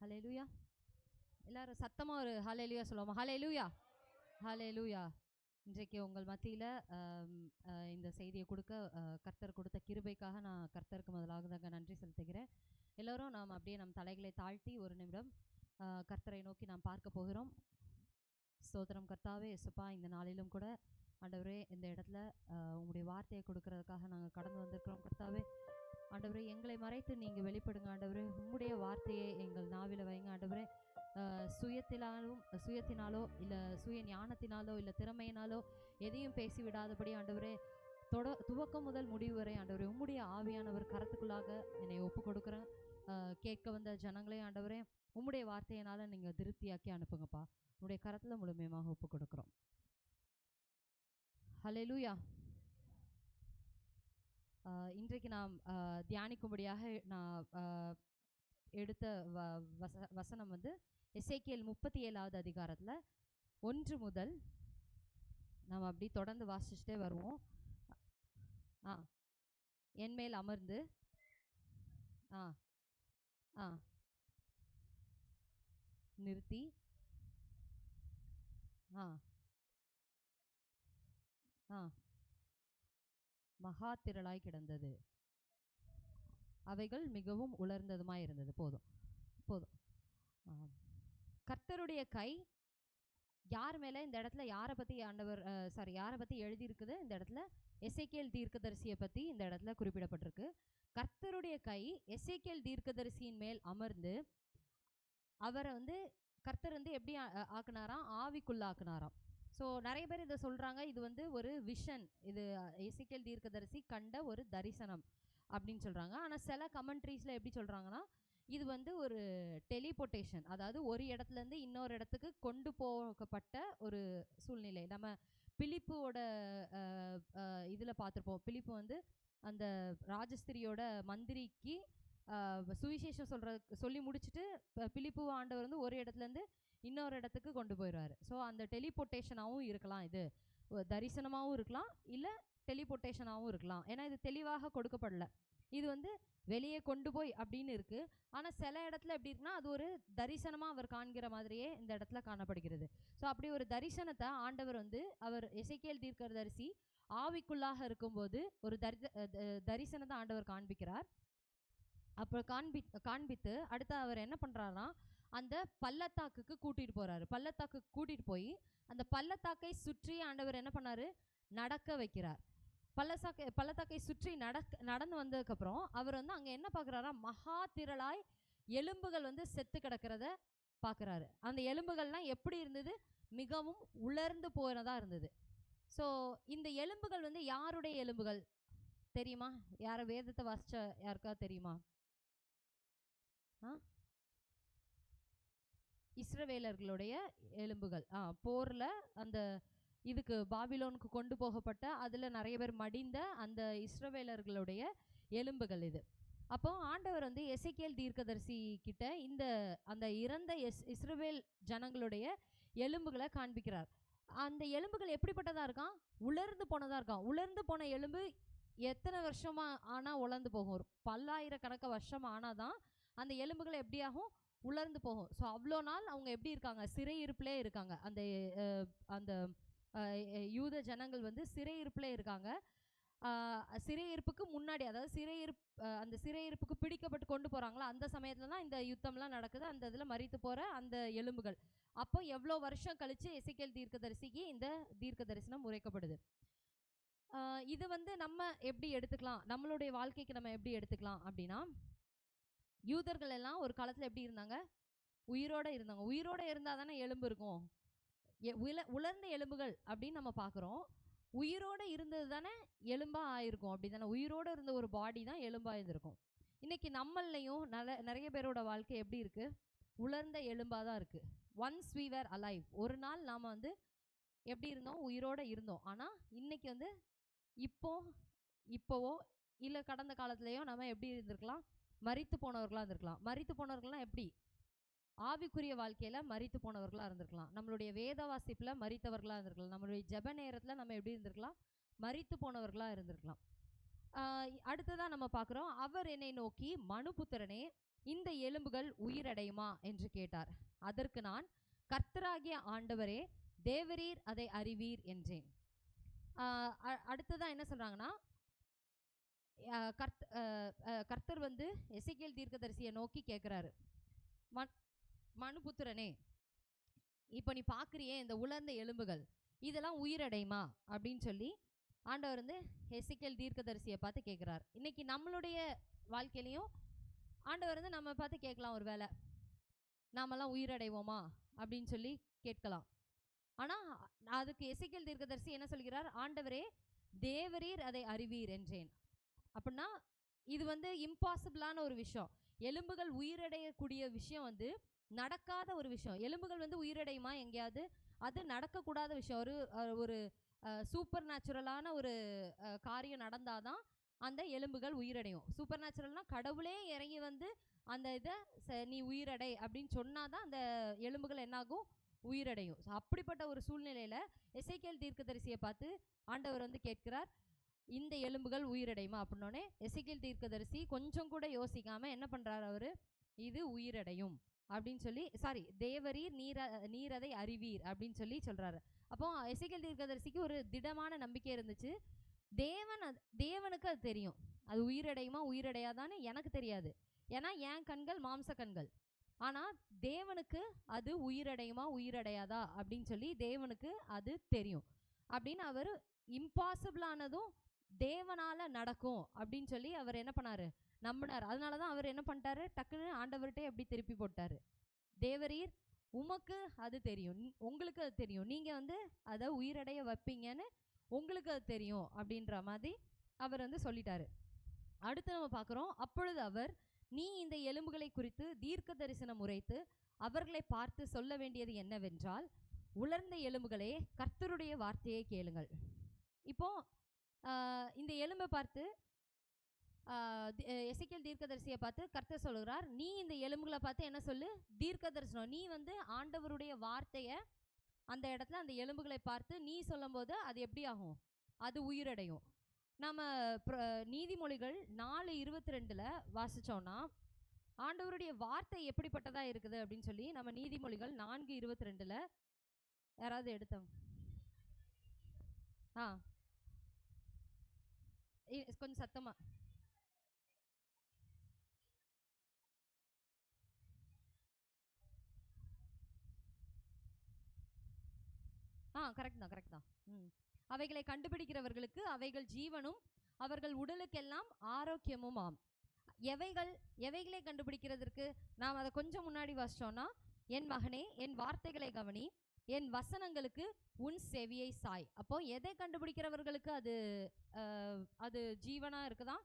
ஹல்லேலூயா. எல்லாரும் சத்தமா ஒரு ஹல்லேலூயா சொல்லுவோமா? ஹல்லேலூயா, ஹல்லேலூயா. இன்றைக்கு உங்கள் மத்தியில் இந்த செய்தியை கொடுக்க கர்த்தர் கொடுத்த கிருபைக்காக நான் கர்த்தருக்கு முதலாக நன்றி செலுத்துகிறேன். எல்லோரும் நாம் அப்படியே நம் தலைகளை தாழ்த்தி ஒரு நிமிடம் கர்த்தரை நோக்கி நாம் பார்க்க போகிறோம். ஸ்தோத்திரம் கர்த்தாவே. இயேசுப்பா, இந்த நாளிலும் கூட ஆண்டவரே இந்த இடத்துல உங்களுடைய வார்த்தையை கொடுக்கறதுக்காக நாங்கள் கடந்து வந்திருக்கிறோம் கர்த்தாவே. ஆண்டவரே, எங்களை மறைத்து நீங்கள் வெளிப்படுங்க ஆண்டவரே. உங்களுடைய வார்த்தையை எங்கள் நாவில வைங்க ஆண்டவரே. சுயத்தினாலோ இல்லை சுய ஞானத்தினாலோ இல்லை திறமையினாலோ எதையும் பேசிவிடாதபடி ஆண்டவரே, துவக்கம் முதல் முடிவு வரை ஆண்டவரே உம்முடைய ஆவியானவர் கரத்துக்குள்ளாக என்னை ஒப்பு கொடுக்குறேன். கேட்க வந்த ஜனங்களே ஆண்டவரே, உம்முடைய வார்த்தையினால நீங்கள் திருப்தியாக்கி அனுப்புங்கப்பா. உங்களுடைய கரத்தில் முழுமையாக ஒப்பு கொடுக்குறோம். ஹல்லேலூயா. இன்றைக்கு நாம் தியானிக்கும்படியாக நான் எடுத்த வசனம் வந்து எசேக்கியேல் 37வது அதிகாரத்தில் 1 முதல் நாம் அப்படி தொடர்ந்து வாசிச்சுட்டே வருவோம். என்மேல் அமர்ந்து நிறுத்தி மகா திரளாய் கிடந்தது, அவைகள் மிகவும் உலர்ந்ததுமாய் இருந்தது. போதும் போதும். கர்த்தருடைய கை யார் மேலே இந்த இடத்துல யாரை பற்றி யாரை பற்றி எழுதியிருக்குது? இந்த இடத்துல எசேக்கியேல் தீர்க்கதரிசியை பற்றி இந்த இடத்துல குறிப்பிடப்பட்டிருக்கு. கர்த்தருடைய கை எசேக்கியேல் தீர்க்கதரிசியின் மேல் அமர்ந்து அவரை வந்து கர்த்தர் வந்து எப்படி ஆக்குனாராம்? ஆவிக்குள்ளாக்குனாராம். ஸோ நிறைய பேர் இதை சொல்கிறாங்க, இது வந்து ஒரு விஷன், இது எசேக்கியேல் தீர்க்கதரிசி கண்ட ஒரு தரிசனம் அப்படின்னு சொல்கிறாங்க. ஆனால் சில கமெண்ட்ரிஸில் எப்படி சொல்கிறாங்கன்னா, இது வந்து ஒரு டெலிபோர்ட்டேஷன், அதாவது ஒரு இடத்துலேருந்து இன்னொரு இடத்துக்கு கொண்டு போகப்பட்ட ஒரு சூழ்நிலை. நம்ம பிலிப்போட இதில் பார்த்துருப்போம். பிலிப்பு வந்து அந்த ராஜஸ்திரியோட மந்திரிக்கு சுவிசேஷம் சொல்லி முடிச்சுட்டு பிலிப்பு ஆண்டவர் வந்து ஒரு இடத்துலேருந்து இன்னொரு இடத்துக்கு கொண்டு போயிடுவார். ஸோ அந்த டெலிபோர்ட்டேஷனாகவும் இருக்கலாம், இது தரிசனமாகவும் இருக்கலாம், இல்லை டெலிபோர்ட்டேஷனாகவும் இருக்கலாம். ஏன்னா இது தெளிவாக கொடுக்கப்படலை. இது வந்து வெளியே கொண்டு போய் அப்படின்னு இருக்குது. ஆனால் சில இடத்துல எப்படி இருக்குன்னா, அது ஒரு தரிசனமாக அவர் காண்கிற மாதிரியே இந்த இடத்துல காணப்படுகிறது. ஸோ அப்படி ஒரு தரிசனத்தை ஆண்டவர் வந்து அவர் எசேக்கியேல் தீர்க்கதரிசி ஆவிக்குள்ளாக இருக்கும்போது ஒரு தரிசனத்தை ஆண்டவர் காண்பிக்கிறார். அப்போ காண்பித்து அடுத்து அவர் என்ன பண்ணுறாருனா, அந்த பள்ளத்தாக்குக்கு கூட்டிகிட்டு போகிறாரு. பள்ளத்தாக்குக்கு கூட்டிகிட்டு போய் அந்த பள்ளத்தாக்கை சுற்றி ஆண்டவர் என்ன பண்ணார்? நடக்க வைக்கிறார். பள்ளத்தாக்கை சுற்றி நடந்து வந்ததுக்கப்புறம் அவர் வந்து அங்கே என்ன பார்க்குறாரா? மகா திரளாய் எலும்புகள் வந்து செத்து கிடக்கிறத பார்க்குறாரு. அந்த எலும்புகள்லாம் எப்படி இருந்தது? மிகவும் உலர்ந்து போனதாக இருந்தது. ஸோ இந்த எலும்புகள் வந்து யாருடைய எலும்புகள் தெரியுமா? யாரை வேதத்தை வாசிச்ச யாருக்கா தெரியுமா? இஸ்ரவேலர்களுடைய எலும்புகள். போரில் அந்த இதுக்கு பாபிலோனுக்கு கொண்டு போகப்பட்ட அதில் நிறைய பேர் மடிந்த அந்த இஸ்ரவேலர்களுடைய எலும்புகள் இது. அப்போ ஆண்டவர் வந்து எசேக்கியேல் தீர்க்கதரிசி கிட்ட அந்த இறந்த இஸ்ரவேல் ஜனங்களுடைய எலும்புகளை காண்பிக்கிறார். அந்த எலும்புகள் எப்படிப்பட்டதாக இருக்கான்? உலர்ந்து போனதாக இருக்கான். உலர்ந்து போன எலும்பு எத்தனை வருஷமாக ஆனால் உலர்ந்து போகும்? ஒரு பல்லாயிரக்கணக்கான வருஷம் ஆனால் தான் அந்த எலும்புகள் எப்படியாகும்? உலர்ந்து போகும். ஸோ அவ்வளோ நாள் அவங்க எப்படி இருக்காங்க? சிறையிருப்பிலே இருக்காங்க. அந்த யூத ஜனங்கள் வந்து சிறையிருப்பிலே இருக்காங்க. சிறையிருப்புக்கு முன்னாடி, அதாவது அந்த சிறையிருப்புக்கு பிடிக்கப்பட்டு கொண்டு போகிறாங்களா அந்த சமயத்தில் தான் இந்த யுத்தம்லாம் நடக்குது. அந்த இதில் மரித்து போகிற அந்த எலும்புகள். அப்போ எவ்வளோ வருஷம் கழித்து எசேக்கியேல் தீர்க்கதரிசிக்கு இந்த தீர்க்க தரிசனம் உரைக்கப்படுது. இது வந்து நம்ம எப்படி எடுத்துக்கலாம்? நம்மளுடைய வாழ்க்கைக்கு நம்ம எப்படி எடுத்துக்கலாம் அப்படின்னா, யூதர்கள் எல்லாம் ஒரு காலத்தில் எப்படி இருந்தாங்க? உயிரோடு இருந்தாங்க. உயிரோடு இருந்தால் தானே எலும்பு இருக்கும். உலர்ந்த எலும்புகள் அப்படின்னு நம்ம பார்க்குறோம். உயிரோடு இருந்தது தானே எலும்பாக ஆயிருக்கும். அப்படி தானே உயிரோடு இருந்த ஒரு பாடி தான் எலும்பாக இருந்திருக்கும். இன்றைக்கி நம்மளையும் நிறைய பேரோட வாழ்க்கை எப்படி இருக்குது? உலர்ந்த எலும்பாக தான் இருக்குது. ஒன்ஸ் வி வேர் அலைவ், ஒரு நாள் நாம் வந்து எப்படி இருந்தோம்? உயிரோடு இருந்தோம். ஆனால் இன்றைக்கி வந்து இப்போவோ இல்லை கடந்த காலத்துலேயோ நம்ம எப்படி இருந்திருக்கலாம்? மரித்து போனவர்களாக இருந்திருக்கலாம். மரித்து போனவர்கள்லாம் எப்படி? ஆவிக்குரிய வாழ்க்கையில் மரித்து போனவர்களாக இருந்திருக்கலாம். நம்மளுடைய வேத வாசிப்பில் மரித்தவர்களாக இருந்திருக்கலாம். நம்மளுடைய ஜெப நேரத்தில் நம்ம எப்படி இருந்திருக்கலாம்? மரித்து போனவர்களாக இருந்திருக்கலாம். அடுத்ததாக நம்ம பார்க்குறோம், அவர் என்னை நோக்கி, மனுபுத்திரனே, இந்த எலும்புகள் உயிரடையுமா என்று கேட்டார். அதற்கு நான், கர்த்தராகிய ஆண்டவரே, தேவரீர் அதை அறிவீர் என்றேன். அடுத்ததான் என்ன சொல்றாங்கன்னா, கர்த்தர் வந்து எசேக்கியேல் தீர்க்கதரிசியை நோக்கி கேட்கிறாரு, மனுபுத்திரனே, இப்போ நீ பார்க்குறியே இந்த உலர்ந்த எலும்புகள், இதெல்லாம் உயிரடையுமா அப்படின்னு சொல்லி ஆண்டவர் வந்து எசேக்கியேல் தீர்க்கதரிசியை பார்த்து கேட்குறார். இன்னைக்கு நம்மளுடைய வாழ்க்கையிலையும் ஆண்டவர் வந்து நம்ம பார்த்து கேட்கலாம், ஒரு வேளை நாமெல்லாம் உயிரடைவோமா அப்படின்னு சொல்லி கேட்கலாம். ஆனால் அதுக்கு எசேக்கியேல் தீர்க்கதரிசி என்ன சொல்கிறார்? ஆண்டவரே, தேவரீர் அதை அறிவீர் என்றேன். அப்படின்னா இது வந்து இம்பாசிபிளான ஒரு விஷயம். எலும்புகள் உயிரடையக்கூடிய விஷயம் வந்து நடக்காத ஒரு விஷயம். எலும்புகள் வந்து உயிரடையுமா எங்கேயாவது? அது நடக்கக்கூடாத விஷயம். ஒரு சூப்பர் நேச்சுரலான ஒரு காரியம் நடந்தாதான் அந்த எலும்புகள் உயிரடையும். சூப்பர் நேச்சுரல்னா கடவுளே இறங்கி வந்து அந்த இதை நீ உயிரடை அப்படின்னு சொன்னாதான் அந்த எலும்புகள் என்னாகும்? உயிரடையும். அப்படிப்பட்ட ஒரு சூழ்நிலையில எசேக்கியேல் தீர்க்கதரிசியை பார்த்து ஆண்டவர் வந்து கேட்கிறார், இந்த எலும்புகள் உயிரடையுமா அப்படின்னோடனே எசேக்கியேல் தீர்க்கதரிசி கொஞ்சம் கூட யோசிக்காம என்ன பண்றாரு? அவரு, இது உயிரடையும் அப்படின்னு சொல்லி, சாரி, தேவரீர் நீர் அதை அறிவீர் அப்படின்னு சொல்லி சொல்றாரு. அப்போ எசேக்கியேல் தீர்க்கதரிசிக்கு ஒரு திடமான நம்பிக்கை இருந்துச்சு. தேவனுக்கு அது தெரியும், அது உயிரடையுமா உயிரடையாதான்னு எனக்கு தெரியாது, ஏன்னா என் கண்கள் மாம்ச கண்கள். ஆனா தேவனுக்கு அது உயிரடையுமா உயிரடையாதா அப்படின்னு சொல்லி தேவனுக்கு அது தெரியும். அப்படின்னு அவர் இம்பாசிபிளானதும் தேவனால நடக்கும் அப்படின்னு சொல்லி அவர் என்ன பண்ணாரு? நம்பினார். அதனாலதான் அவர் என்ன பண்ணிட்டாரு? டக்குன்னு ஆண்டவர்கிட்ட எப்படி திருப்பி போட்டாரு, தேவரீர், உமக்கு அது தெரியும், உங்களுக்கு அது தெரியும், நீங்க வந்து அதை உயிரடைய வைப்பீங்கன்னு உங்களுக்கு அது தெரியும் அப்படின்ற மாதிரி அவர் வந்து சொல்லிட்டாரு. அடுத்து நம்ம பார்க்குறோம், அப்பொழுது அவர், நீ இந்த எலும்புகளை குறித்து தீர்க்க தரிசனம் உரைத்து அவர்களை பார்த்து சொல்ல வேண்டியது என்னவென்றால், உலர்ந்த எலும்புகளே, கர்த்தருடைய வார்த்தையை கேளுங்கள். இப்போ இந்த எலும்பை பார்த்து எசேக்கியேல் தீர்க்கதரிசியை பார்த்து கர்த்தர் சொல்லுகிறார், நீ இந்த எலும்புகளை பார்த்து என்ன சொல்லு? தீர்க்க தரிசனம். நீ வந்து ஆண்டவருடைய வார்த்தையை அந்த இடத்துல அந்த எலும்புகளை பார்த்து நீ சொல்லும் போது அது எப்படி ஆகும்? அது உயிரடையும். நம்ம நீதிமொழிகள் 4:22 வாசிச்சோம்னா ஆண்டவருடைய வார்த்தை எப்படிப்பட்டதா இருக்குது அப்படின்னு சொல்லி நம்ம நீதிமொழிகள் 4:22 யாராவது எடுத்தோம்? கொஞ்சம் சத்தமா. கரெக்ட் தான். அவைகளை கண்டுபிடிக்கிறவர்களுக்கு அவைகள் ஜீவனும் அவர்கள் உடலுக்கெல்லாம் ஆரோக்கியமும் ஆம். எவைகளை கண்டுபிடிக்கிறதுக்கு நாம் அதை கொஞ்சம் முன்னாடி வாசிச்சோம்னா, என் மகனே, என் வார்த்தைகளை கவனி, என் வசனங்களுக்கு உன் செவியை சாய். அப்போ எதை கண்டுபிடிக்கிறவர்களுக்கு அது ஜீவனா இருக்குதா?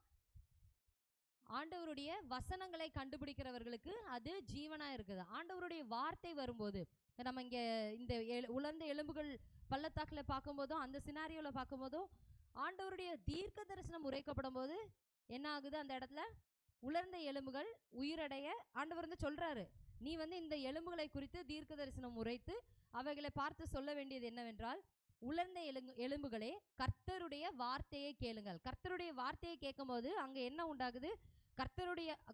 ஆண்டவருடைய வசனங்களை கண்டுபிடிக்கிறவர்களுக்கு அது ஜீவனா இருக்குது. ஆண்டவருடைய வார்த்தை வரும்போது, நம்ம இங்க இந்த உலர்ந்த எலும்புகள் பள்ளத்தாக்குல பார்க்கும்போதும் அந்த சினாரியோல பார்க்கும்போதும் ஆண்டவருடைய தீர்க்க தரிசனம் உரைக்கப்படும் போது என்ன ஆகுது? அந்த இடத்துல உலர்ந்த எலும்புகள் உயிரடைய ஆண்டவர் வந்து சொல்றாரு, நீ வந்து இந்த எலும்புகளை குறித்து தீர்க்க தரிசனம் உரைத்து அவைகளை பார்த்து சொல்ல வேண்டியது என்னவென்றால், உலர்ந்த எலும்புகளே, கர்த்தருடைய வார்த்தையை கேளுங்கள். கர்த்தருடைய வார்த்தையை கேட்கும் போது அங்க என்ன உண்டாகுது?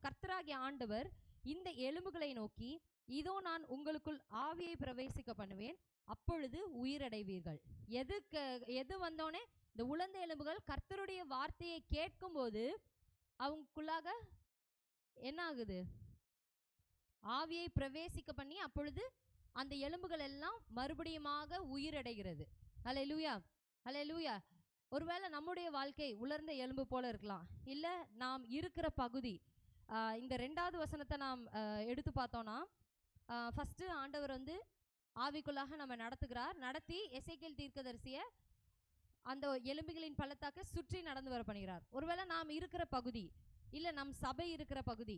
கர்த்தராகிய ஆண்டவர் இந்த எலும்புகளை நோக்கி, இதோ நான் உங்களுக்குள் ஆவியை பிரவேசிக்க பண்ணுவேன், அப்பொழுது உயிரடைவீர்கள். எது வந்தோடனே இந்த உலர்ந்த எலும்புகள் கர்த்தருடைய வார்த்தையை கேட்கும் போது அவங்களுக்குள்ளாக என்ன ஆகுது? ஆவியை பிரவேசிக்க பண்ணி அப்பொழுது அந்த எலும்புகள் எல்லாம் மறுபடியுமாக உயிரடைகிறது. ஹல்லேலூயா, ஹல்லேலூயா. ஒருவேளை நம்முடைய வாழ்க்கை உலர்ந்த எலும்பு போல இருக்கலாம், இல்ல நாம் இருக்கிற பகுதி. இந்த 2வது வசனத்தை நாம் எடுத்து பார்த்தோம்னா, ஃபர்ஸ்ட் ஆண்டவர் வந்து ஆவிக்குள்ளாக நம்ம நடத்தி எசேக்கியேல் தீர்க்கதரிசியை அந்த எலும்புகளின் பள்ளத்தாக்க சுற்றி நடந்து வர பண்ணுகிறார். ஒருவேளை நாம் இருக்கிற பகுதி, இல்ல நம் சபை இருக்கிற பகுதி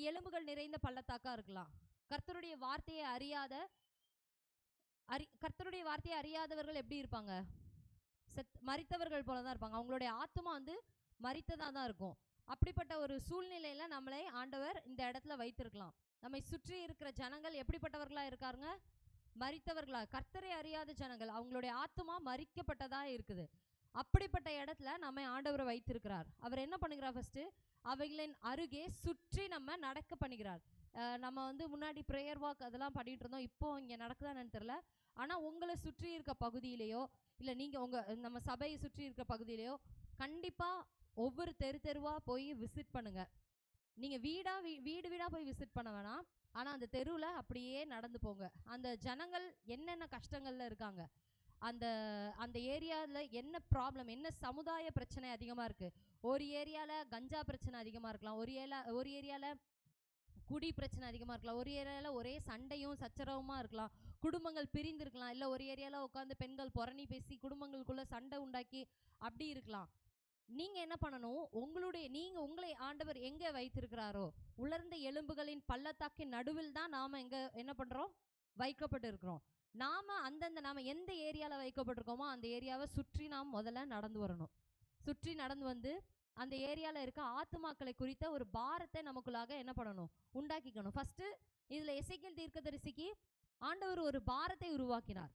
எலும்புகள் நிறைந்த பள்ளத்தாக்கா இருக்கலாம். கர்த்தருடைய வார்த்தையை அறியாதவர்கள் எப்படி இருப்பாங்க? மரித்தவர்கள் போலதான் இருப்பாங்க. அவங்களுடைய ஆத்மா வந்து மரித்ததா தான் இருக்கும். அப்படிப்பட்ட ஒரு சூழ்நிலையில நம்மளை ஆண்டவர் இந்த இடத்துல வைத்திருக்கலாம். நம்மை சுற்றி இருக்கிற ஜனங்கள் எப்படிப்பட்டவர்களா இருக்காருங்க? மரித்தவர்களா, கர்த்தரை அறியாத ஜனங்கள். அவங்களுடைய ஆத்மா மரிக்கப்பட்டதா இருக்குது. அப்படிப்பட்ட இடத்துல நம்ம ஆண்டவரை வைத்திருக்கிறார். அவர் என்ன பண்ணுகிறார்? ஃபர்ஸ்ட் அவைகளின் அருகே சுற்றி நம்ம நடக்க பண்ணுகிறார். நம்ம வந்து முன்னாடி ப்ரேயர் வாக் அதெல்லாம் பண்ணிட்டு இருந்தோம். இப்போ இங்கே நடக்குதான்னு தெரியல. ஆனால் உங்களை சுற்றி இருக்க பகுதியிலேயோ இல்லை நீங்கள் நம்ம சபையை சுற்றி இருக்க பகுதியிலேயோ கண்டிப்பாக ஒவ்வொரு தெருவாக போய் விசிட் பண்ணுங்க. நீங்கள் வீடு வீடாக போய் விசிட் பண்ண வேணாம். ஆனால் அந்த தெருவில் அப்படியே நடந்து போங்க. அந்த ஜனங்கள் என்னென்ன கஷ்டங்களில் இருக்காங்க, அந்த அந்த ஏரியாவில் என்ன ப்ராப்ளம், என்ன சமுதாய பிரச்சனை அதிகமாக இருக்குது. ஒரு ஏரியாவில் கஞ்சா பிரச்சனை அதிகமாக இருக்கலாம், ஒரு ஏரியாவில் குடி பிரச்சனை அதிகமாக இருக்கலாம், ஒரு ஏரியாவில் ஒரே சண்டையும் சச்சரவுமா இருக்கலாம், குடும்பங்கள் பிரிந்து இருக்கலாம், இல்லை ஒரு ஏரியாவில் உட்காந்து பெண்கள் புரணி பேசி குடும்பங்களுக்குள்ளே சண்டை உண்டாக்கி அப்படி இருக்கலாம். நீங்கள் என்ன பண்ணணும்? உங்களை ஆண்டவர் எங்கே வைத்திருக்கிறாரோ உலர்ந்த எலும்புகளின் பள்ளத்தாக்கின் நடுவில் தான் நாம் என்ன பண்ணுறோம்? வைக்கப்பட்டு இருக்கிறோம். நாம் எந்த ஏரியாவில் வைக்கப்பட்டிருக்கோமோ அந்த ஏரியாவை சுற்றி நாம் முதல்ல நடந்து வரணும். சுற்றி நடந்து வந்து அந்த ஏரியாவில் இருக்க ஆத்துமாக்களை குறித்த ஒரு பாரத்தை நமக்குள்ளாக என்ன பண்ணணும்? உண்டாக்கிக்கணும். ஃபர்ஸ்ட் இதில் எசேக்கியேல் தீர்க்கதரிசிக்கு ஆண்டவர் ஒரு பாரத்தை உருவாக்கினார்.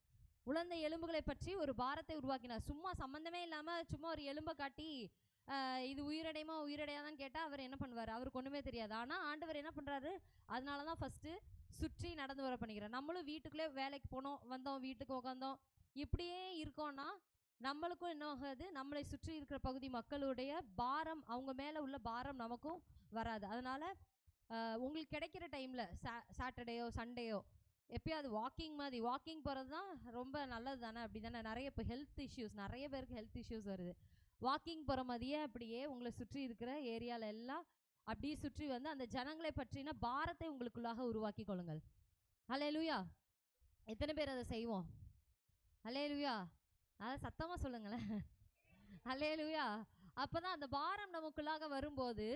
உலர்ந்த எலும்புகளை பற்றி ஒரு பாரத்தை உருவாக்கினார். சும்மா சம்மந்தமே இல்லாமல் சும்மா ஒரு எலும்பை காட்டி இது உயிரடையாதான்னு கேட்டால் அவர் என்ன பண்ணுவார்? அவருக்கு ஒன்றுமே தெரியாது. ஆனால் ஆண்டவர் என்ன பண்ணுறாரு? அதனால தான் ஃபஸ்ட்டு சுற்றி நடந்து வர பண்ணிக்கிறார். நம்மளும் வீட்டுக்குள்ளே வேலைக்கு போனோம், வந்தோம், வீட்டுக்கு உட்காந்தோம், இப்படியே இருக்கோன்னா நம்மளுக்கும் என்ன ஆகாது? நம்மளை சுற்றி இருக்கிற பகுதி மக்களுடைய பாரம், அவங்க மேலே உள்ள பாரம் நமக்கும் வராது. அதனால் உங்களுக்கு கிடைக்கிற டைமில் சாட்டர்டேயோ சண்டேயோ எப்பயாவது வாக்கிங் போகிறது தான் ரொம்ப நல்லது தானே? அப்படி தானே? இப்போ நிறைய பேருக்கு ஹெல்த் இஷ்யூஸ் வருது. வாக்கிங் போகிற மாதிரியே அப்படியே உங்களை சுற்றி இருக்கிற ஏரியாவில் எல்லாம் அப்படியே சுற்றி வந்து அந்த ஜனங்களை பற்றின பாரத்தை உங்களுக்குள்ளாக உருவாக்கி கொள்ளுங்கள். ஹல்லேலூயா! எத்தனை பேர் அதை செய்வோம்? ஹல்லேலூயா! அதை சத்தமாக சொல்லுங்களேன். ஹல்லேலூயா! அப்போ தான் அந்த பாரம் நமக்குள்ளாக வரும்போது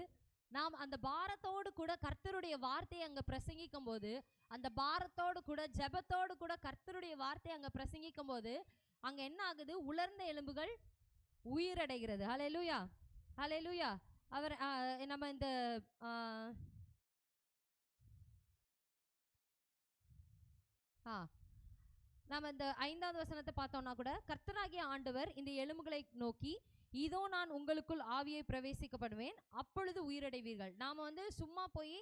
நாம் அந்த பாரத்தோடு கூட கர்த்தருடைய வார்த்தையை அங்கே பிரசங்கிக்கும் போது, அந்த பாரத்தோடு கூட ஜெபத்தோடு கூட கர்த்தருடைய வார்த்தையை அங்கே பிரசங்கிக்கும் போது அங்கே என்ன ஆகுது? உலர்ந்த எலும்புகள் உயிரடைகிறது. ஹல்லேலூயா! ஹல்லேலூயா! அவர் நம்ம இந்த நம்ம இந்த 5வது வசனத்தை பார்த்தோம்னா கூட கர்த்தராகிய ஆண்டவர் இந்த எலும்புகளை நோக்கி, இதோ நான் உங்களுக்குள் ஆவியை பிரவேசிக்க பண்ணுவேன், அப்பொழுது உயிரடைவீர்கள். நாம் வந்து சும்மா போய்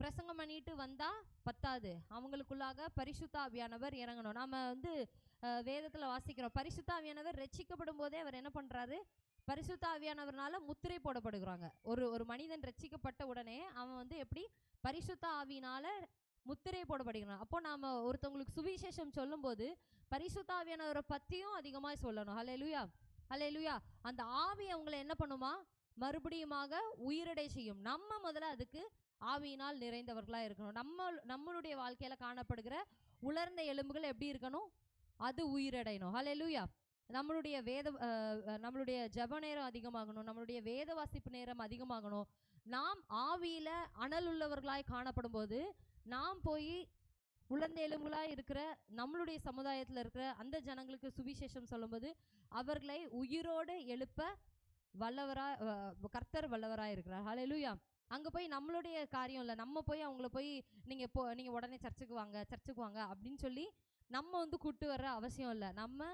பிரசங்கம் பண்ணிட்டு வந்தால் பத்தாது, அவங்களுக்குள்ளாக பரிசுத்த ஆவியானவர் இறங்கணும். நாம் வந்து வேதத்தில் வாசிக்கிறோம், பரிசுத்த ஆவியானவர் ரட்சிக்கப்படும் போதே அவர் என்ன பண்ணுறாரு? பரிசுத்த ஆவியானவர்னால முத்திரை போடப்படுகிறாங்க. ஒரு மனிதன் ரட்சிக்கப்பட்ட உடனே அவன் வந்து எப்படி பரிசுத்த ஆவியினால முத்திரை போடப்படுகிறான். அப்போ நாம் ஒருத்தவங்களுக்கு சுவிசேஷம் சொல்லும்போது பரிசுத்த ஆவியானவரை பற்றியும் அதிகமாக சொல்லணும். ஹல்லேலூயா! ஹல்லேலூயா! அந்த ஆவி அவங்களை என்ன பண்ணுமா? மறுபடியுமாக உயிரடை செய்யும். நம்ம முதல்ல அதுக்கு ஆவியினால் நிறைந்தவர்களாக இருக்கணும். நம்மளுடைய வாழ்க்கையில் காணப்படுகிற உலர்ந்த எலும்புகள் எப்படி இருக்கணும்? அது உயிரடையணும். ஹல்லேலூயா! நம்மளுடைய ஜெப நேரம் அதிகமாகணும், நம்மளுடைய வேத வாசிப்பு நேரம் அதிகமாகணும். நாம் ஆவியில் அனல் உள்ளவர்களாய் காணப்படும் போது நாம் போய் உலர்ந்த எலும்புகளாய் இருக்கிற நம்மளுடைய சமுதாயத்தில் இருக்கிற அந்த ஜனங்களுக்கு சுவிசேஷம் சொல்லும்போது அவர்களை உயிரோடு எழுப்ப கர்த்தர் வல்லவராய் இருக்கிறார். ஹல்லேலூயா! அங்கே போய் நம்மளுடைய காரியம் இல்லை, நம்ம போய் அவங்கள போய் நீங்கள் உடனே சர்ச்சுக்கு வாங்க அப்படின்னு சொல்லி நம்ம வந்து கூட்டு வர்ற அவசியம் இல்லை. நம்ம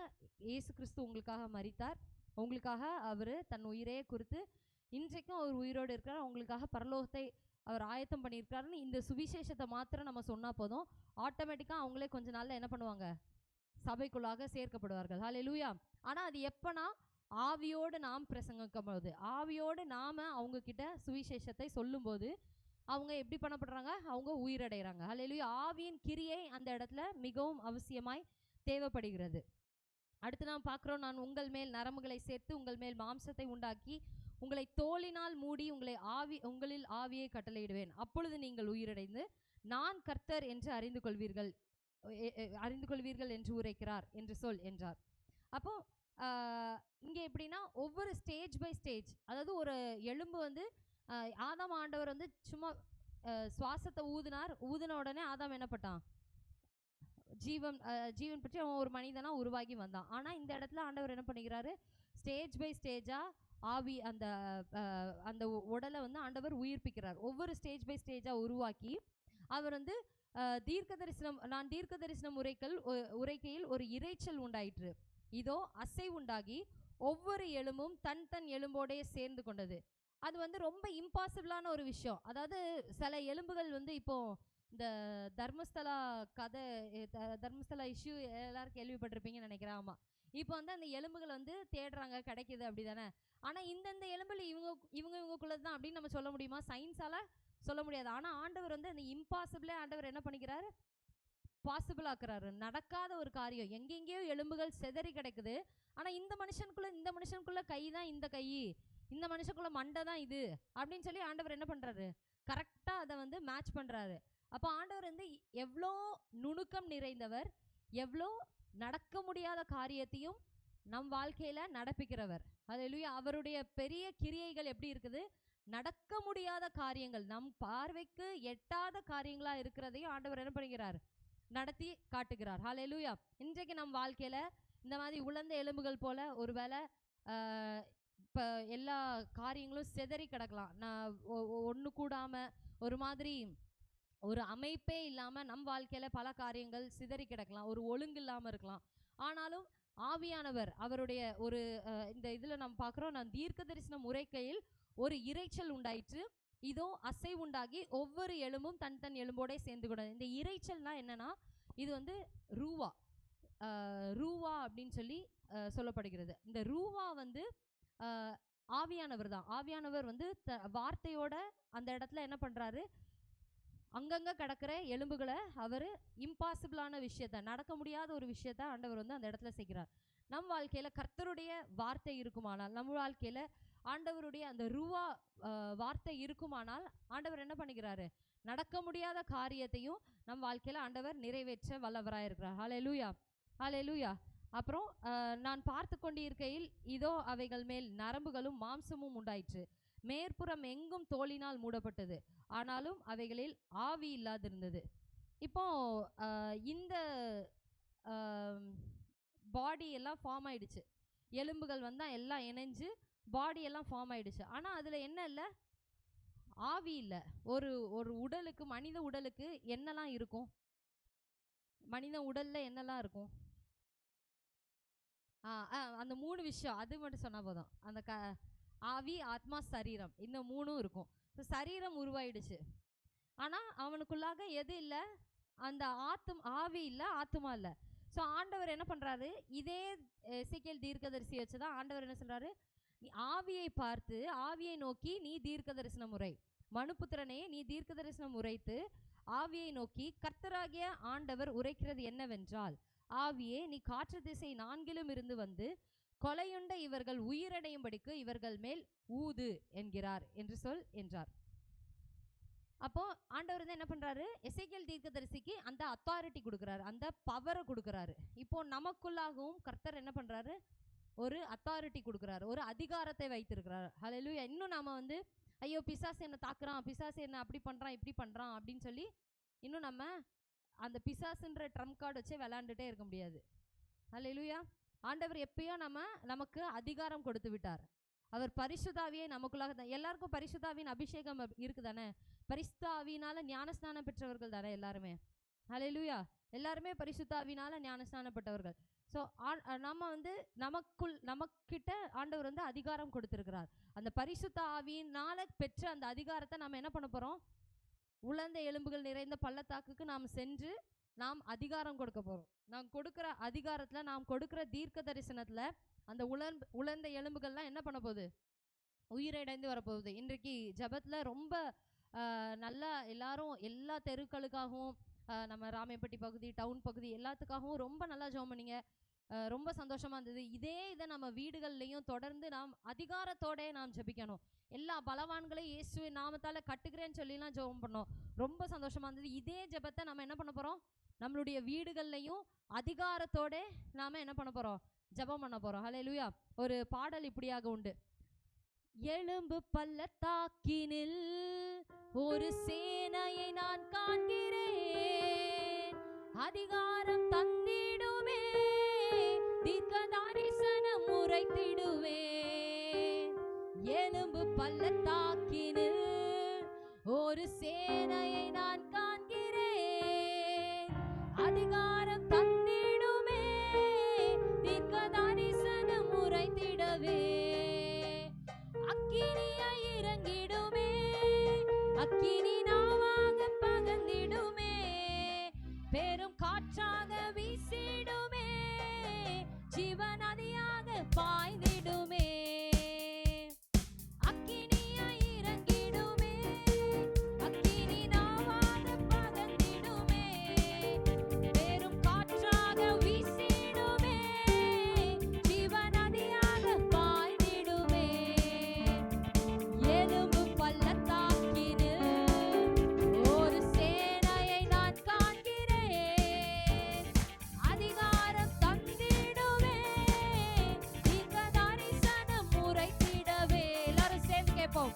இயேசு கிறிஸ்து உங்களுக்காக மரித்தார், உங்களுக்காக அவர் தன் உயிரையே குறித்து இன்றைக்கும் அவர் உயிரோடு இருக்கிறார், உங்களுக்காக பரலோகத்தை அவர் ஆயத்தம் பண்ணியிருக்காருன்னு இந்த சுவிசேஷத்தை மாத்திரம் நம்ம சொன்னால் போதும், ஆட்டோமேட்டிக்காக அவங்களே கொஞ்ச நாளில் என்ன பண்ணுவாங்க? சபைக்குள்ளாக சேர்க்கப்படுவார்கள். ஹல்லேலூயா! ஆனால் அது எப்போனா ஆவியோடு நாம் பிரசங்கிக்கும் போது, ஆவியோடு நாம் அவங்கக்கிட்ட சுவிசேஷத்தை சொல்லும்போது அவங்க எப்படி பண்ணப்படுறாங்க? அவங்க உயிரடைகிறாங்க. ஹல்லேலூயா! ஆவியின் கிரியை அந்த இடத்துல மிகவும் அவசியமாய் தேவைப்படுகிறது. அடுத்து நாம் பார்க்குறோம், நான் உங்கள் மேல் நரம்புகளை சேர்த்து உங்கள் மேல் மாம்சத்தை உண்டாக்கி உங்களை தோலினால் மூடி உங்களில் ஆவியை கட்டளையிடுவேன், அப்பொழுது நீங்கள் உயிரடைந்து நான் கர்த்தர் என்று அறிந்து கொள்வீர்கள் என்று உரைக்கிறார் என்று சொல் என்றார். அப்போ இங்கே எப்படின்னா ஒவ்வொரு ஸ்டேஜ் பை ஸ்டேஜ், அதாவது ஒரு எலும்பு வந்து ஆதாம் ஆண்டவர் வந்து சும்மா சுவாசத்தை ஊதின உடனே ஆதாம் என்னப்பட்டான்? ஜீவன் பற்றி அவன் ஒரு மனிதனா உருவாகி வந்தான். ஆனால் இந்த இடத்துல ஆண்டவர் என்ன பண்ணிக்கிறாரு? ஸ்டேஜ் பை ஸ்டேஜாக ஆவி அந்த உடலை வந்து ஆண்டவர் உயிர்ப்பிக்கிறார். ஒவ்வொரு ஸ்டேஜ் பை ஸ்டேஜாக உருவாக்கி அவர் வந்து நான் தீர்க்க தரிசனம் உரைக்கையில் ஒரு இரைச்சல் உண்டாயிற்று, இதோ அசை உண்டாகி ஒவ்வொரு எலும்பும் தன் தன் எலும்போடே சேர்ந்து கொண்டது. அது வந்து ரொம்ப இம்பாசிபிளான ஒரு விஷயம். அதாவது சில எலும்புகள் வந்து இப்போ இந்த தர்மஸ்தலா கதை, தர்மஸ்தலா இஷ்யூ எல்லாரும் கேள்விப்பட்டிருப்பீங்கன்னு நினைக்கிறேன். ஆமா, இப்போ வந்து அந்த எலும்புகள் வந்து தேடுறாங்க, கிடைக்குது, அப்படிதானே. ஆனா இந்தந்த எலும்புல இவங்க இவங்க இவங்களுக்குள்ளது அப்படின்னு நம்ம சொல்ல முடியுமா? சயின்ஸால சொல்ல முடியாது. ஆனா ஆண்டவர் வந்து அந்த இம்பாசிபிளே ஆண்டவர் என்ன பண்ணிக்கிறாரு? பாசிபிள் ஆக்குறாரு. நடக்காத ஒரு காரியம், எங்கெங்கேயோ எலும்புகள் செதறி கிடைக்குது. ஆனா இந்த மனுஷனுக்குள்ள கை தான் இந்த கை, இந்த மனுஷனுக்குள்ள மண்டை தான் இது அப்படின்னு சொல்லி ஆண்டவர் என்ன பண்றாரு? கரெக்டா அதை வந்து மேட்ச் பண்றாரு. அப்போ ஆண்டவர் வந்து எவ்வளோ நுணுக்கம் நிறைந்தவர், எவ்வளோ நடக்க முடியாத காரியத்தையும் நம் வாழ்க்கையில நடப்பிக்கிறவர். அல்லேலூயா. அவருடைய பெரிய கிரியைகள் எப்படி இருக்குது? நடக்க முடியாத காரியங்கள், நம் பார்வைக்கு எட்டாத காரியங்களா இருக்கிறதையும் ஆண்டவர் என்ன பண்ணுகிறார்? நடத்தி காட்டுகிறார். ஹல்லேலூயா. இன்றைக்கு நம் வாழ்க்கையில இந்த மாதிரி உலர்ந்த எலும்புகள் போல ஒருவேளை இப்போ எல்லா காரியங்களும் செதறி கிடக்கலாம். நான் ஒன்று கூடாம ஒரு மாதிரி ஒரு அமைப்பே இல்லாமல் நம் வாழ்க்கையில பல காரியங்கள் சிதறி கிடக்கலாம், ஒரு ஒழுங்கு இல்லாமல் இருக்கலாம். ஆனாலும் ஆவியானவர் அவருடைய ஒரு இந்த இதில் நம்ம பார்க்குறோம், நான் தீர்க்க தரிசனம் உரைக்கையில் ஒரு இரைச்சல் உண்டாயிற்று, இதோ அசை உண்டாகி ஒவ்வொரு எலும்பும் தன் தன் எலும்போட சேர்ந்து கூட. இந்த இரைச்சல்னா என்னன்னா, இது வந்து ரூவா ரூவா அப்படின்னு சொல்லி சொல்லப்படுகிறது. இந்த ரூவா வந்து ஆவியானவர் தான். ஆவியானவர் வந்து வார்த்தையோட அந்த இடத்துல என்ன பண்றாரு? அங்கங்க கிடக்கிற எலும்புகளை அவர் இம்பாசிபிளான விஷயத்த, நடக்க முடியாத ஒரு விஷயத்த ஆண்டவர் வந்து அந்த இடத்துல செய்கிறார். நம் வாழ்க்கையில கர்த்தருடைய வார்த்தை இருக்குமானால், நம்ம வாழ்க்கையில ஆண்டவருடைய அந்த ரூவா வார்த்தை இருக்குமானால், ஆண்டவர் என்ன பண்ணுகிறாரு? நடக்க முடியாத காரியத்தையும் நம் வாழ்க்கையில ஆண்டவர் நிறைவேற்ற வல்லவராயிருக்கிறார். ஹல்லேலூயா, ஹல்லேலூயா. அப்புறம் நான் பார்த்து கொண்டிருக்கையில் இதோ அவைகள் மேல் நரம்புகளும் மாம்சமும் உண்டாயிற்று, மேற்புறம் எங்கும் தோலினால் மூடப்பட்டது, ஆனாலும் அவைகளில் ஆவி இல்லாதிருந்தது. இப்போ இந்த பாடி எல்லாம் ஃபார்ம் ஆயிடுச்சு, எலும்புகள் வந்தா எல்லாம் இணைஞ்சு பாடி எல்லாம் ஃபார்ம் ஆயிடுச்சு. ஆனா அதுல என்ன இல்லை? ஆவி இல்லை. ஒரு ஒரு உடலுக்கு, மனித உடலுக்கு என்னெல்லாம் இருக்கும்? மனித உடல்ல என்னெல்லாம் இருக்கும்? அந்த 3 விஷயம் அது மட்டும் சொன்னா போதும். அந்த ஆவி, ஆத்மா, சரீரம், இந்த 3ம் இருக்கும். சரீரம் உருவாயிடுச்சு. ஆனா அவனுக்குள்ளாக எது இல்லை? அந்த ஆவி இல்லை, ஆத்மா இல்லை. ஸோ ஆண்டவர் என்ன பண்றாரு? இதே எசேக்கியேல் தீர்க்கதரிசி வச்சுதான் ஆண்டவர் என்ன சொல்றாரு? நீ ஆவியை பார்த்து, ஆவியை நோக்கி நீ தீர்க்க தரிசனம் உரை, மனுபுத்திரனே நீ தீர்க்க தரிசனம் உரைத்து ஆவியை நோக்கி கர்த்தராகிய ஆண்டவர் உரைக்கிறது என்னவென்றால், ஆவியே நீ காற்று திசை 4லும் இருந்து வந்து கொலையுண்ட இவர்கள் உயிரடையும்படிக்கு இவர்கள் மேல் ஊது என்கிறார் என்று சொல் என்றார். அப்போ ஆண்டவர் வந்து என்ன பண்றாரு? எசேக்கியேல் தீர்க்கதரிசிக்கு அந்த அத்தாரிட்டி கொடுக்குறாரு, அந்த பவரை கொடுக்குறாரு. இப்போ நமக்குள்ளாகவும் கர்த்தர் என்ன பண்றாரு? ஒரு அத்தாரிட்டி கொடுக்குறாரு, ஒரு அதிகாரத்தை வைத்திருக்கிறார். ஹல்லேலூயா. இன்னும் நாம வந்து ஐயோ பிசாசு என்ன தாக்குறான், பிசாசு என்ன அப்படி பண்றான், இப்படி பண்றான் அப்படின்னு சொல்லி இன்னும் நம்ம அந்த பிசாசுன்ற ட்ரம்ப் கார்டு வச்சு விளையாண்டுட்டே இருக்க முடியாது. ஹல்லேலூயா. ஆண்டவர் எப்பயோ நமக்கு அதிகாரம் கொடுத்து விட்டார். அவர் பரிசுத்தாவியை நமக்குள்ளாக, எல்லாருக்கும் பரிசுத்தாவின் அபிஷேகம் இருக்குதானே? பரிசுத்தாவினால ஞானஸ்நானம் பெற்றவர்கள் தானே எல்லாருமே. ஹல்லேலூயா. எல்லாருமே பரிசுத்தாவினால ஞானஸ்நானம் பெற்றவர்கள். ஸோ நம்ம வந்து நமக்கிட்ட ஆண்டவர் வந்து அதிகாரம் கொடுத்திருக்கிறார். அந்த பரிசுத்த ஆவியினால பெற்ற அந்த அதிகாரத்தை நம்ம என்ன பண்ண போறோம்? உலர்ந்த எலும்புகள் நிறைந்த பள்ளத்தாக்குக்கு நாம் சென்று நாம் அதிகாரம் கொடுக்க போறோம். நாம் கொடுக்கிற அதிகாரத்துல, நாம் கொடுக்கிற தீர்க்க தரிசனத்துல அந்த உலர்ந்த எலும்புகள்லாம் என்ன பண்ண போகுது? உயிரிழந்து வரப்போகுது. இன்றைக்கு ஜபத்துல ரொம்ப நல்லா எல்லாரும் எல்லா தெருக்களுக்காகவும், நம்ம ராமேப்பட்டி பகுதி, டவுன் பகுதி எல்லாத்துக்காகவும் ரொம்ப நல்லா ஜெபம் பண்ணீங்க. ரொம்ப சந்தோஷமா இருந்தது. இதை நம்ம வீடுகள்லையும் தொடர்ந்து நாம் அதிகாரத்தோட நாம் ஜெபிக்கணும். எல்லா பலவான்களையும் இயேசுவின் நாமத்தால கட்டுகிறேன்னு சொல்லிலாம் ஜெபம் பண்ணோம். ரொம்ப சந்தோஷமா இருந்தது. இதே ஜெபத்தை நம்ம என்ன பண்ண போறோம்? நம்மளுடைய வீடுகள்லையும் அதிகாரத்தோட நாம என்ன பண்ண போறோம்? ஜெபம் பண்ண போறோம். ஹல்லேலூயா. ஒரு பாடல் இப்படியாக உண்டு. எலும்பு பள்ளத்தாக்கினில் ஒரு சேனையை நான் காண்கிறேன், அதிகாரம் தந்திடுவே, தீர்க்க தரிசனம் உரைத்திடுவேன். எலும்பு பள்ளத்தாக்கினில் ஒரு சேனையை நான் காண்கிறேன், அதிகாரம் தந்திடுவே, தீர்க்க தரிசனம் உரைத்திடுவேன். அக்கினி நாவாக பகர்ந்திடுமே, பெரும் காற்றாக வீசிடுமே, ஜீவநதியாக பாய்ந்திடுமே. அக்கினியாய் இறங்கிடுமே, அக்கினி நாவாக பகர்ந்திடுமே, பெரும் காற்றாக வீசிடுமே, ஜீவநதியாக பாய்ந்திடுமே. எலும்பு பள்ளத்தாக்கினில் ஒரு சேனையை நான் காண்கிறேன். அதிகாரம் தந்திடுவே, தீர்க்க தரிசனம் உரைத்திடவே. எல்லாரும் சேர்ந்து கேட்போம்.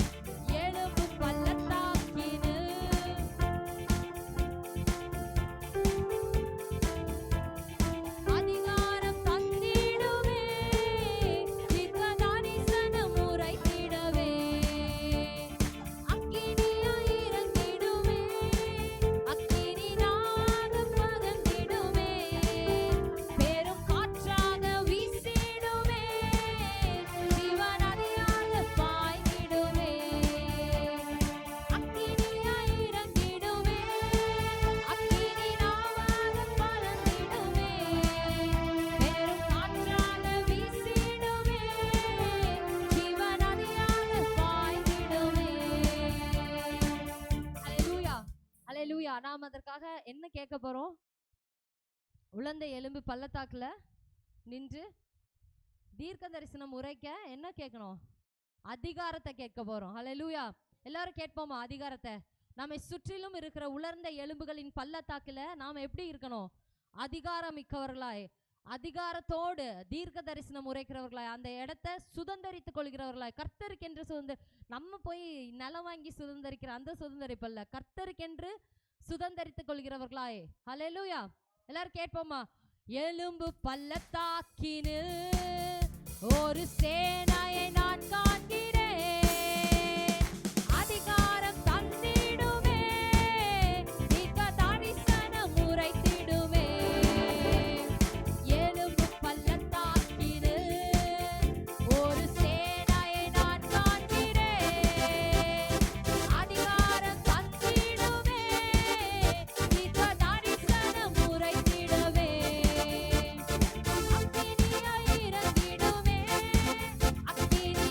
எலும்பு பள்ளத்தாக்கினில் அதிகாரம் தந்திடுவே, தீர்க்க தரிசனம் உரைத்திடவே. அக்கினியாய் இறங்கிடுமே, அக்கினி நாவாக பகர்ந்திடுமே, பெரும் காற்றாக வீசிடுமே, ஜீவநதியாக பாய்ந்திடுமே. அக்கினியாய் இறங்கிடுமே, அக்கினி நாவாக பகர்ந்திடுமே, பெரும் காற்றாக வீசிடுமே, ஜீவநதியாக பாய்ந்திடுமே. அல்லேலூயா, அல்லேலூயா. நாம் அதற்காக என்ன கேட்க போறோம்? உலர்ந்த எலும்பு பள்ளத்தாக்குல நின்று தீர்க்க தரிசனம் உரைக்க என்ன கேட்கணும்? அதிகாரத்தை கேட்க போறோம். அல்லேலூயா. எல்லாரும் கேட்போமா அதிகாரத்தை? நம்மை சுற்றிலும் இருக்கிற உலர்ந்த எலும்புகளின் பள்ளத்தாக்குல நாம் எப்படி இருக்கணும்? அதிகாரம் மிக்கவர்களாய், அதிகாரத்தோடு தீர்க்க தரிசனம் உரைக்கிறவர்களாய், அந்த இடத்தை சுதந்தரித்துக் கொள்கிறவர்களாய், கர்த்தருக்கென்று நம்ம போய் நிலம் வாங்கி சுதந்தரிக்கிற அந்த சுதந்தரிப்பல்ல, கர்த்தருக்கென்று சுதந்தரித்துக் கொள்கிறவர்களாய். அல்லேலூயா. எல்லாரும் கேட்போமா? எலும்பு பள்ளத்தாக்கினில் ஒரு சேனையை நான் காண்கிறேன். அதிகாரம் தந்திடுமே, தீர்க்க தரிசனம் உரைத்திடுமே. எலும்பு பள்ளத்தாக்கினில் ஒரு சேனையை நான் காண்கிறேன். அதிகாரம் தந்திடுமே, தீர்க்க தரிசனம் உரைத்திடவே. அக்கினியாய் இறங்கிடுமே, அக்கினி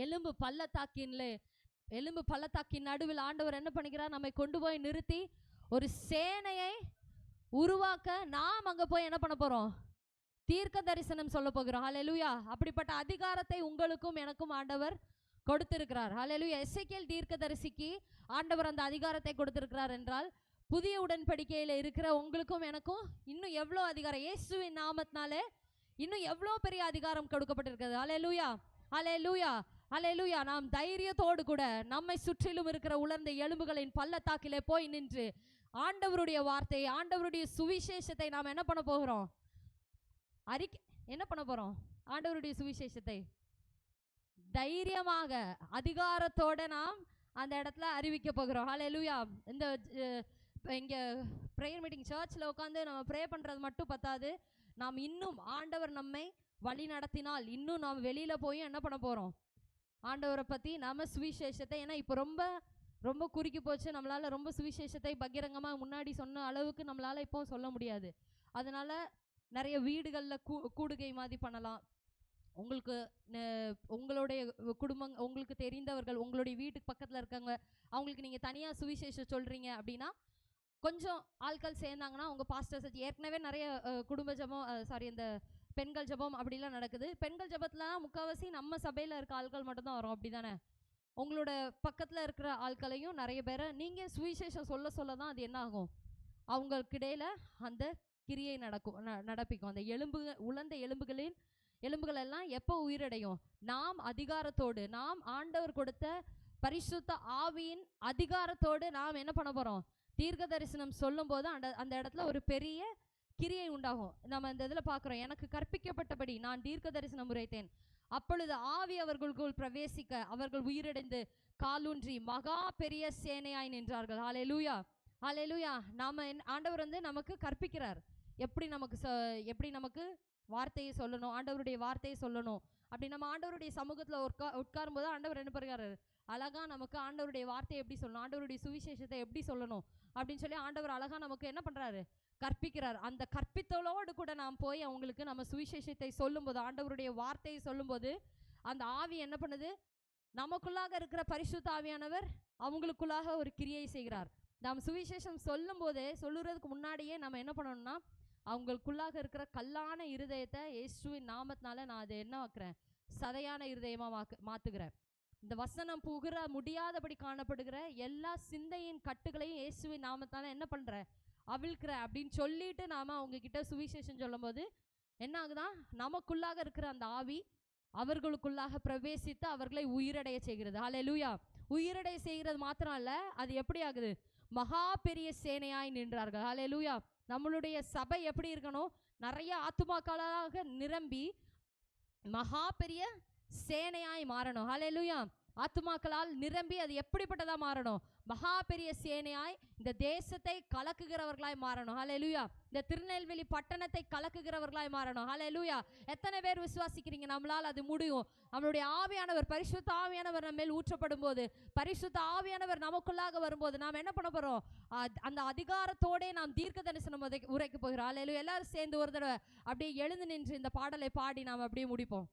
எலும்பு பள்ளத்தாக்கின் நடுவில் ஆண்டவர் என்ன பண்ணுகிறார்? நம்மை கொண்டு போய் நிறுத்தி ஒரு சேனையை உருவாக்க நாம் அங்க போய் என்ன பண்ண போறோம்? தீர்க்க தரிசனம் சொல்ல போகிறோம். ஹல்லேலூயா. அப்படிப்பட்ட அதிகாரத்தை உங்களுக்கும் எனக்கும் ஆண்டவர் கொடுத்திருக்கிறார். ஹல்லேலூயா. எசேக்கியேல் தீர்க்கதரிசிக்கு ஆண்டவர் அந்த அதிகாரத்தை கொடுத்திருக்கிறார் என்றால், புதிய உடன்படிக்கையில இருக்கிற உங்களுக்கும் எனக்கும் இன்னும் எவ்வளோ அதிகாரம், இயேசுவின் நாமத்தினாலே இன்னும் எவ்வளோ பெரிய அதிகாரம் கொடுக்கப்பட்டிருக்கிறது. ஹல்லேலூயா, ஹல்லேலூயா, ஹல்லேலூயா. நாம் தைரியத்தோடு கூட நம்மை சுற்றிலும் இருக்கிற உலர்ந்த எலும்புகளின் பள்ளத்தாக்கிலே போய் நின்று ஆண்டவருடைய வார்த்தை, ஆண்டவருடைய சுவிசேஷத்தை நாம் என்ன பண்ண போகிறோம்? என்ன பண்ண போறோம்? ஆண்டவருடைய சுவிசேஷத்தை தைரியமாக அதிகாரத்தோட நாம் அந்த இடத்துல அறிவிக்க போகிறோம். ஹல்லேலூயா. இந்த இங்க பிரேயர் மீட்டிங் சர்ச்சில் உட்காந்து நம்ம ப்ரே பண்றது மட்டும் பத்தாது. நாம் இன்னும் ஆண்டவர் நம்மை வழி நடத்தினால் இன்னும் நாம் வெளியில போய் என்ன பண்ண போறோம்? ஆண்டவரை பத்தி நம்ம சுவிசேஷத்தை, ஏன்னா இப்போ ரொம்ப ரொம்ப குறுக்கி போச்சு, நம்மளால ரொம்ப சுவிசேஷத்தை பகிரங்கமா முன்னாடி சொன்ன அளவுக்கு நம்மளால இப்போ சொல்ல முடியாது. அதனால நிறைய வீடுகளில் கூடுகை மாதிரி பண்ணலாம். உங்களுக்கு உங்களுடைய குடும்பம், உங்களுக்கு தெரிந்தவர்கள், உங்களுடைய வீட்டுக்கு பக்கத்தில் இருக்காங்க, அவங்களுக்கு நீங்கள் தனியாக சுவிசேஷம் சொல்கிறீங்க அப்படின்னா கொஞ்சம் ஆட்கள் சேர்ந்தாங்கன்னா உங்கள் பாஸ்டர்ஸ், ஏற்கனவே நிறைய குடும்ப ஜபம், இந்த பெண்கள் ஜபம் அப்படிலாம் நடக்குது. பெண்கள் ஜபத்துலாம் முக்கால்வாசி நம்ம சபையில் இருக்க ஆட்கள் மட்டும்தான் வரும், அப்படி தானே? உங்களோட பக்கத்தில் இருக்கிற ஆட்களையும் நிறைய பேரை நீங்கள் சுவிசேஷம் சொல்ல தான் அது என்ன ஆகும்? அவங்களுக்கிடையில் அந்த கிரியை நடப்பிக்கும். அந்த உலர்ந்த எலும்புகள் எல்லாம் எப்போ உயிரடையும்? நாம் அதிகாரத்தோடு, நாம் ஆண்டவர் கொடுத்த பரிசுத்த ஆவியின் அதிகாரத்தோடு நாம் என்ன பண்ண போறோம்? தீர்க்க தரிசனம் சொல்லும் போது அந்த இடத்துல ஒரு பெரிய கிரியை உண்டாகும். நம்ம இந்த இதில் பார்க்குறோம், எனக்கு கற்பிக்கப்பட்டபடி நான் தீர்க்க தரிசனம் உரைத்தேன், அப்பொழுது ஆவி அவர்களுக்குள் பிரவேசிக்க அவர்கள் உயிரடைந்து காலூன்றி மகா பெரிய சேனையாய் நின்றார்கள். ஹல்லேலூயா, ஹல்லேலூயா. நாம ஆண்டவர் நமக்கு கற்பிக்கிறார், எப்படி நமக்கு வார்த்தையை சொல்லணும், ஆண்டவருடைய வார்த்தையை சொல்லணும். அப்படி நம்ம ஆண்டவருடைய சமூகத்தில் உட்காரும் போது ஆண்டவர் என்ன பண்ணுறாரு? அழகா நமக்கு ஆண்டவருடைய வார்த்தையை எப்படி சொல்லணும், ஆண்டவருடைய சுவிசேஷத்தை எப்படி சொல்லணும் அப்படின்னு சொல்லி ஆண்டவர் அழகா நமக்கு என்ன பண்றாரு? கற்பிக்கிறார். அந்த கற்பித்தலோடு கூட நாம் போய் அவங்களுக்கு நம்ம சுவிசேஷத்தை சொல்லும்போது, ஆண்டவருடைய வார்த்தையை சொல்லும்போது அந்த ஆவி என்ன பண்ணுது? நமக்குள்ளாக இருக்கிற பரிசுத்த ஆவியானவர் அவங்களுக்குள்ளாக ஒரு கிரியை செய்கிறார். நாம் சுவிசேஷம் சொல்லும் போதே, சொல்லுறதுக்கு முன்னாடியே நம்ம என்ன பண்ணணும்னா, அவங்களுக்குள்ளாக இருக்கிற கல்லான இருதயத்தை இயேசுவின் நாமத்தினால நான் அதை என்ன ஆக்குறேன்? சதையான இருதயமா மாத்துகிறேன். இந்த வசனம் புகிற முடியாதபடி காணப்படுகிற எல்லா சிந்தையின் கட்டுகளையும் இயேசுவின் நாமத்தால என்ன பண்ற? அவிழ்க்கிற அப்படின்னு சொல்லிட்டு நாம அவங்க கிட்ட சுவிசேஷம் சொல்லும் போது என்ன ஆகுதான்? நமக்குள்ளாக இருக்கிற அந்த ஆவி அவர்களுக்குள்ளாக பிரவேசித்து அவர்களை உயிரடைய செய்கிறது. ஹல்லேலூயா. உயிரடைய செய்கிறது மாத்திரம் இல்ல, அது எப்படி ஆகுது? மகா பெரிய சேனையாய் நின்றார்கள். ஹல்லேலூயா. நம்மளுடைய சபை எப்படி இருக்கணும்? நிறைய ஆத்துமாக்களாக நிரம்பி மகா பெரிய சேனையாய் மாறணும். ஹல்லேலூயா. ஆத்துமாக்களால் நிரம்பி அது எப்படிப்பட்டதா மாறணும்? மகா பெரிய சேனையாய் இந்த தேசத்தை கலக்குகிறவர்களாய் மாறணும். ஹல்லேலூயா. இந்த திருநெல்வேலி பட்டணத்தை கலக்குகிறவர்களாய் மாறணும். ஹல்லேலூயா. எத்தனை பேர் விசுவாசிக்கிறீங்க நம்மளால் அது முடியும்? நம்மளுடைய ஆவியானவர், பரிசுத்த ஆவியானவர் நம்ம மேல் ஊற்றப்படும் போது, பரிசுத்த ஆவியானவர் நமக்குள்ளாக வரும்போது நாம் என்ன பண்ண போறோம்? அந்த அதிகாரத்தோட நாம் தீர்க்க தரிசனம் உரைக்க போகிறோம். ஹல்லேலூயா. எல்லாரும் சேர்ந்து ஒரு தடவை அப்படியே எழுந்து நின்று இந்த பாடலை பாடி நாம் அப்படியே முடிப்போம்.